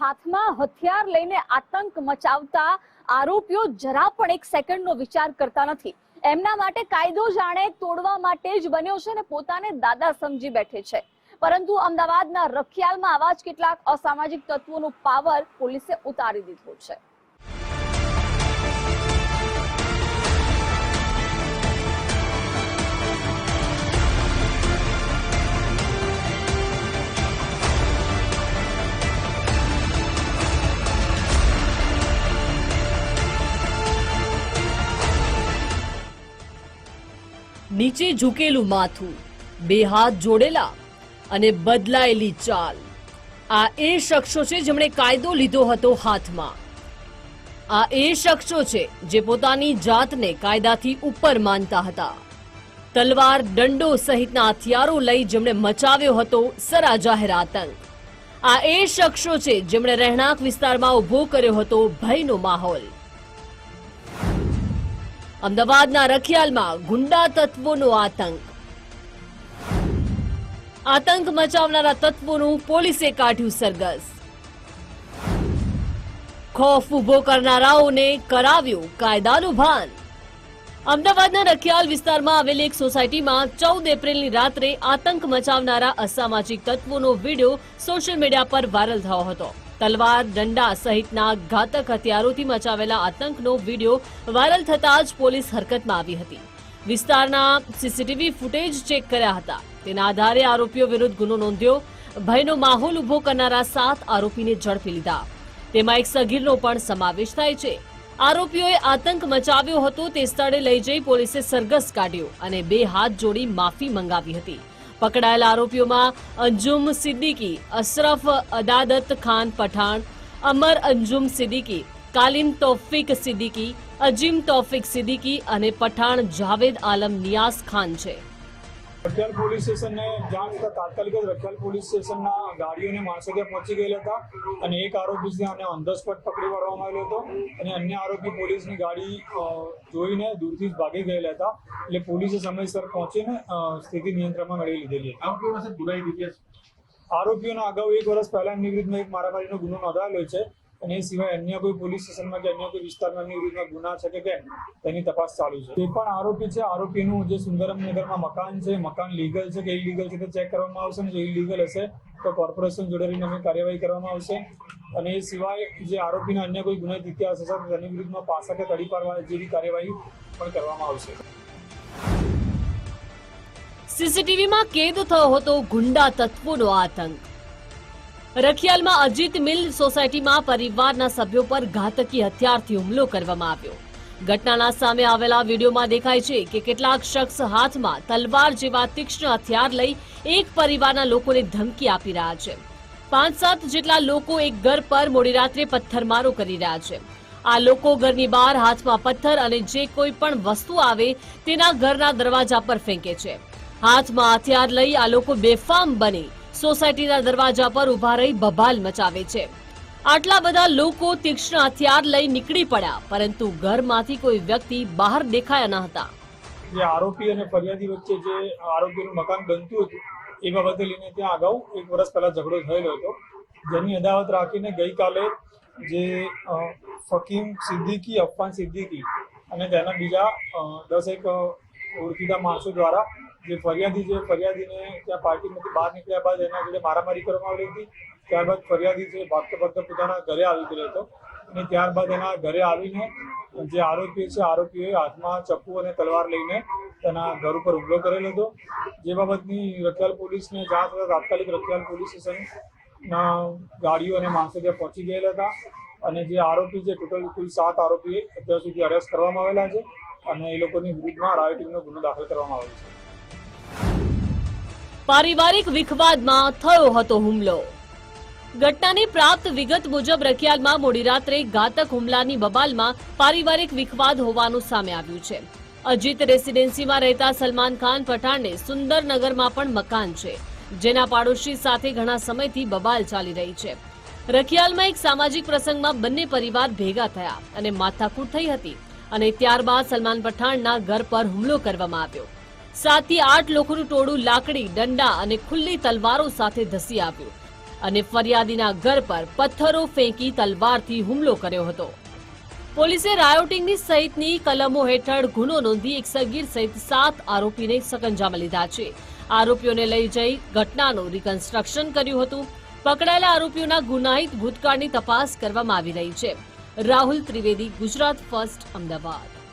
હાથમાં હથિયાર લઈને આતંક મચાવતા આરોપીઓ જરા પણ એક સેકન્ડનો વિચાર કરતા નથી। એમના માટે કાયદો જાણે તોડવા માટે જ બન્યો છે અને પોતાને દાદા સમજી બેઠે છે। પરંતુ અમદાવાદના રખિયાલમાં આવા જ કેટલાક અસામાજિક તત્વોનો પાવર પોલીસે ઉતારી દીધો છે। નીચે ઝૂકેલું માથું, બે હાથ જોડેલા અને બદલાયેલી ચાલ, આ એ શખ્સો છે જેમણે કાયદો લીધો હતો હાથમાં। આ એ શખ્સો છે જે પોતાની જાતને કાયદાથી ઉપર માનતા હતા। તલવાર, દંડો સહિતના હથિયારો લઈ જેમણે મચાવ્યો હતો સરા જાહેર આતંક। આ એ શખ્સો છે જેમણે રહેણાંક વિસ્તારમાં ઉભો કર્યો હતો ભયનો માહોલ। અમદાવાદના રખિયાલમાં ગુંડા તત્વોનો આતંક મચાવનારા તત્વોનું પોલીસે કાઢ્યું સરઘસ। ખોફ ઉભો કરનારાઓને કરાવ્યું કાયદાનું ભાન। અમદાવાદના રખિયાલ વિસ્તારમાં આવેલી એક સોસાયટીમાં 14 એપ્રિલની રાત્રે આતંક મચાવનારા અસામાજિક તત્વોનો વિડીયો સોશિયલ મીડિયા પર વાયરલ થયો હતો। તલવાર, દંડા સહિતના ઘાતક હથિયારોથી મચાવેલા આતંકનો વિડીયો વાયરલ થતાં જ પોલીસ હરકતમાં આવી હતી। વિસ્તારના સીસીટીવી ફૂટેજ ચેક કર્યા હતા। તેના આધારે આરોપીઓ વિરુદ્ધ ગુનો નોંધ્યો। ભયનો માહોલ ઉભો કરનારા 7 આરોપીને ઝડપી લીધા। તેમાં એક સગીરનો પણ સમાવેશ થાય છે। આરોપીઓએ આતંક મચાવ્યો હતો તે સ્થળે લઈ જઈ પોલીસે સરઘસ કાઢ્યો અને 2 હાથ જોડી માફી મંગાવી હતી। પકડાયેલા આરોપીઓમાં અંજુમ સિદ્દીકી, અશરફ અદાદત ખાન પઠાણ, અમર અંજુમ સિદ્દીકી, કાલિમ તૌફિક સિદ્દીકી, અજીમ તૌફિક સિદ્દીકી અને પઠાણ જાવેદ આલમ નિયાઝ ખાન છે। રખિયાલ પોલીસ સ્ટેશનને જાણ થતાં તાત્કાલિક રખિયાલ પોલીસ સ્ટેશનના ગાડીઓને માણસો ત્યાં પહોંચી ગયેલા હતા અને એક આરોપી ત્યાં ઓન ધ સ્પોટ પકડી પાડવામાં આવ્યો હતો અને અન્ય આરોપી પોલીસની ગાડી જોઈને દૂરથી જ ભાગી ગયેલા હતા। એટલે પોલીસે સમયસર પહોંચીને સ્થિતિ નિયંત્રણમાં મેળવી લીધેલી હતી। આરોપીઓના અગાઉ 1 વર્ષ પહેલા એમની વિરુદ્ધમાં એક મારામારીનો ગુનો નોંધાયેલો છે અને એ સિવાય અન્ય કોઈ પોલીસ સ્ટેશનમાં કે અન્ય કોઈ વિસ્તારમાં એમની વિરુદ્ધમાં ગુના છે કે કેમ તેની તપાસ ચાલુ છે। તે પણ આરોપી છે। આરોપીનું જે સુંદરમનગરમાં મકાન છે, મકાન લીગલ છે કે ઇલીગલ છે તે ચેક કરવામાં આવશે અને જો ઇલીગલ હશે તો કોર્પોરેશન જોડે રહીને અમે કાર્યવાહી કરવામાં આવશે। અને એ સિવાય જે આરોપીના અન્ય કોઈ ગુનાહિત ઇતિહાસ હશે તો તેની વિરુદ્ધમાં પાસા કે તડી પાડવા જેવી કાર્યવાહી પણ કરવામાં આવશે। સીસીટીવીમાં કેદ થયો હતો ગુંડા તત્વોનો આતંક। રખિયાલમાં અજીત મિલ સોસાયટીમાં પરિવારના સભ્યો પર ઘાતકી હથિયારથી હુમલો કરવામાં આવ્યો। ઘટનાના સામે આવેલા વિડીયોમાં દેખાય છે કે કેટલાક શખ્સ હાથમાં તલવાર જેવા તીક્ષ્ણ હથિયાર લઈ એક પરિવારના લોકોને ધમકી આપી રહ્યા છે। 5-7 જેટલા લોકો એક ઘર પર મોડી રાત્રે પથ્થરમારો કરી રહ્યા છે। આ લોકો ઘરની બહાર હાથમાં પથ્થર અને જે કોઈ પણ વસ્તુ આવે તેના ઘરના દરવાજા પર ફેંકે છે। હાથમાં હથિયાર લઈ આ લોકો બેફામ બની સોસાયટીના દરવાજા પર ઉભા રહી બબાલ મચાવે છે। આટલા બધા લોકો તીક્ષ્ણ હથિયાર લઈ નીકળી પડ્યા પરંતુ ઘરમાંથી કોઈ વ્યક્તિ બહાર દેખાયા ન હતા। જે આરોપી અને ફરિયાદી વચ્ચે જે આરોપીનું મકાન બનતું હતું એ બાબતે લઈને ત્યાં અગાઉ 1 વર્ષ પહેલા ઝઘડો થયેલો હતો, જેની અદાવત રાખીને ગઈકાલે જે ફકીમ સિદ્દીકી, અફવાન સિદ્દીકી અને તેના બીજા 10 ઓળખીતા માણસો દ્વારા જે ફરિયાદીને ત્યાં પાર્ટીમાંથી બહાર નીકળ્યા બાદ એના જોડે મારામારી કરવામાં આવી હતી। ત્યારબાદ ફરિયાદી છે ભાગતો પોતાના ઘરે આવી ગયો હતો અને ત્યારબાદ એના ઘરે આવીને જે આરોપીઓએ હાથમાં ચપ્પુ અને તલવાર લઈને તેના ઘર ઉપર હુમલો કરેલો હતો। જે બાબતની રખિયાલ પોલીસને જાણ થતાં તાત્કાલિક રખિયાલ પોલીસ સ્ટેશનના ગાડીઓ અને માણસો ત્યાં પહોંચી ગયેલા હતા અને જે આરોપી છે ટોટલ કુલ 7 આરોપી અત્યાર સુધી અરેસ્ટ કરવામાં આવેલા છે અને એ લોકોની વિરુદ્ધમાં રાયોટિંગનો ગુનો દાખલ કરવામાં આવ્યો છે। પારિવારિક વિખવાદમાં થયો હતો હુમલો। ઘટનાની પ્રાપ્ત વિગત મુજબ રખિયાલમાં મોડી રાત્રે ઘાતક હુમલાની બબાલમાં પારિવારિક વિખવાદ હોવાનું સામે આવ્યું છે। અજીત રેસિડેન્સીમાં રહેતા સલમાન ખાન પઠાણને સુંદરનગરમાં પણ મકાન છે, જેના પાડોશી સાથે ઘણા સમયથી બબાલ ચાલી રહી છે। રખિયાલમાં એક સામાજિક પ્રસંગમાં બંને પરિવાર ભેગા થયા અને માથાકૂટ થઈ હતી અને ત્યારબાદ સલમાન પઠાણના ઘર પર હુમલો કરવામાં આવ્યો। 7 થી 8 લોકોનું ટોળું લાકડી, દંડા અને ખુલ્લી તલવારો સાથે ધસી આવ્યું। અને ફરિયાદીના ઘર પર પથ્થરો ફેંકી તલવારથી હુમલો કર્યો હતો. પોલીસે રાયોટિંગની સહિતની કલમો હેઠળ ગુનો નોંધી એક સગીર સહિત 7 આરોપીને સકંજામાં લીધા છે. આરોપીઓને લઈ જઈ ઘટનાનું રિકન્સ્ટ્રક્શન કર્યું હતું. પકડાયેલા આરોપીઓના ગુનાહિત ભૂતકાળની તપાસ કરવામાં આવી રહી છે. રાહુલ ત્રિવેદી, ગુજરાત ફર્સ્ટ, અમદાવાદ.